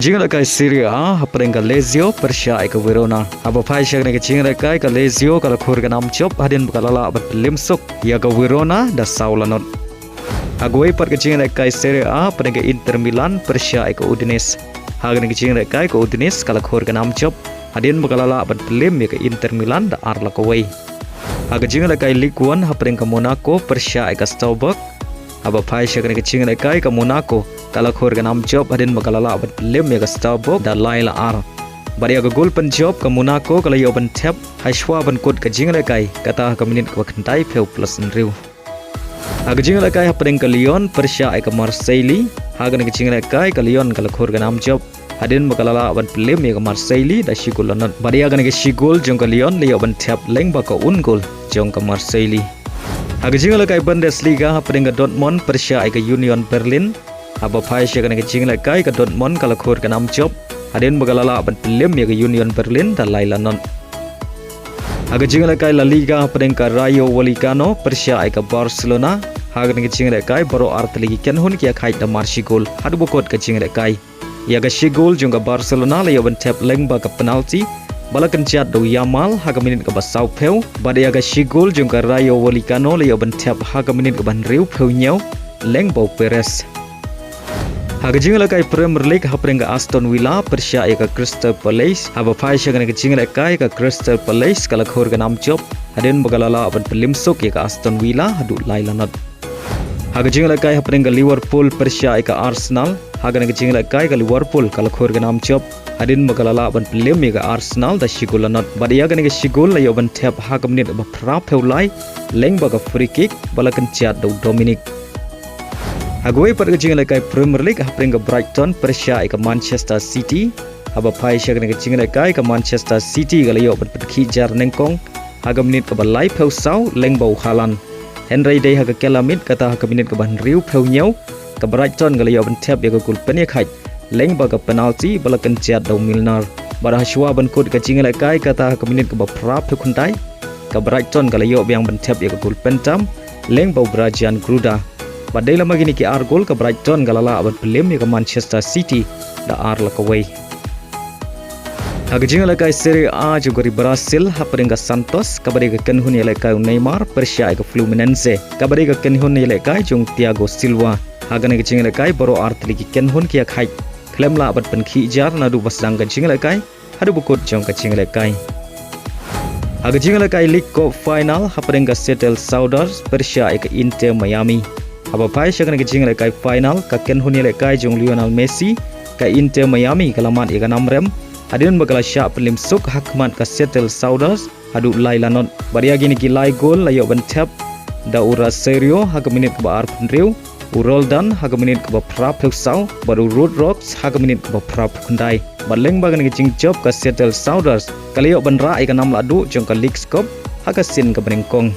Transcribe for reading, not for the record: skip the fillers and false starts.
Ialehkai Serie A hapreng ka Lazio Persia ke Verona. Aba phai shak ne ke Ialehkai ka Lazio kala khur ka nam chop Hadien kalala bat Liem sok ya ka Verona da saulanot. Agoi par ke Ialehkai Serie A hapreng ka Inter Milan Persia ke Udinese. Hagen ke Ialehkai ka Udinese kala khur ka nam chop Hadien kalala bat Liem ya ka Inter Milan da arla ka wei. Hagen Ialehkai Ligue 1 hapreng ka Monaco Persia ke Strasbourg. Aba phai shak ne ke Ialehkai ka Monaco kala khur ka nam chop Hadien kalala bat Liem ya ka Strasbourg da laila ar. Bari aga gol pen job ka Monaco kala yo ban tap haishwa ban kod ka Ialehkai kata ka minit ka khantai pheu plus riu. Aga Ialehkai hapreng ka Lyon Persia ka Marseille. Hagen ka Ialehkai ka Lyon kala khur ka nam chop Hadien kalala ban Liem ya ka Marseille da shigol lanot. Bari aga ka shigol jong ka Lyon le yo ban tap leng ba ka un gol jong ka Marseille. Aga Ialehkai Bundesliga hapreng ka Dortmund Persia ka Union Berlin. Aba phai shak ne ke Ialehkai ka Dortmund kala khur ka nam chop Hadien kalala ban Liem ya ka Union Berlin da laila non. Aga Ialehkai La Liga hapreng ka Rayo Vallecano Persia ka Barcelona. Hagen ke Ialehkai baro artligi Kynhun kia khait da marshi gol hadu bokot ka Ialehkai. Ya ka shigol jong ka Barcelona le yo ban tap leng ba ka penalti balakan chat do Yamal haga minit ka basau pheu bada ya ka shigol jong ka Rayo Vallecano le yo ban tap haga minit ka ban riu pheu nyau leng bau Perez. Haga Ialehkai Premier League hapreng ka Aston Villa Persia ka Crystal Palace. Aba phai shak ne ka Ialehkai ka Crystal Palace kala khur ka nam chop Hadien kalala ban Liem sok ya ka Aston Villa hadu lailanot. Haga Ialehkai hapreng ka Liverpool Persia ka Arsenal. Haga ne ka Ialehkai ka Liverpool kala khur ka nam chop Hadien kalala ban Liem ya ka Arsenal da shigulanot. Badi ya ne ka shigul la yo ban tap haga minit ba pra pheu lai leng ba ka free kick balakan chat do Dominic. Agoi par ka Ialehkai Premier League hapreng ka Brighton Persia ka Manchester City. Aba phai shak ne ka Ialehkai ka Manchester City kala yo ban khi jar nengkong haga minit ka balai pheu sau leng bau Haaland. Henry day haga kelamit kata haga minit ka ban riu pheu nyau ka Brighton kala yo ban tap ya ka gol penia khait leng ba ka penalti balakan chat do Milner. Bara hashwa ban kod ka Ialehkai kata haga minit ka ba pra pheu khuntai ka Brighton kala yo biang ban tap ya ka gol pentam leng bau Brajan Gruda. Badai lama gini ki ar gol ka Brighton kalala aban Liem ya ka Manchester City da ar la ka wei. Haga Ialehkai Serie A juga di Brazil hapreng ka Santos kabari ka Kynhun Ialehkai Neymar Persia ka Fluminense kabari ka Kynhun Ialehkai jong Thiago Silva. Haga ne ka Ialehkai baro artli ki Kynhun kia khait klem la abat pen khi jar na du basang ka Ialehkai hadu bukut jong ka Ialehkai. Haga Ialehkai League Cup final hapreng ka Seattle Sounders Persia ka Inter Miami. Aba phai shak ne ka Ialehkai final ka Kynhun Ialehkai jong Lionel Messi ka Inter Miami kalamat ya ka namrem Hadien bakala syak Liem sok hakmat ka Seattle Sounders hadu lailanot. Bari agi ni ki lai gol la yo ban tap da ura serio haga minit ka ba ar penriu Uroldan haga minit ka ba pra pheu sau baru Road Rocks haga minit ka ba pra khundai baleng bagan ki job ka Seattle Sounders kala yo ban ra ai ka nam la du jong ka League Cup haga sin ka benengkong.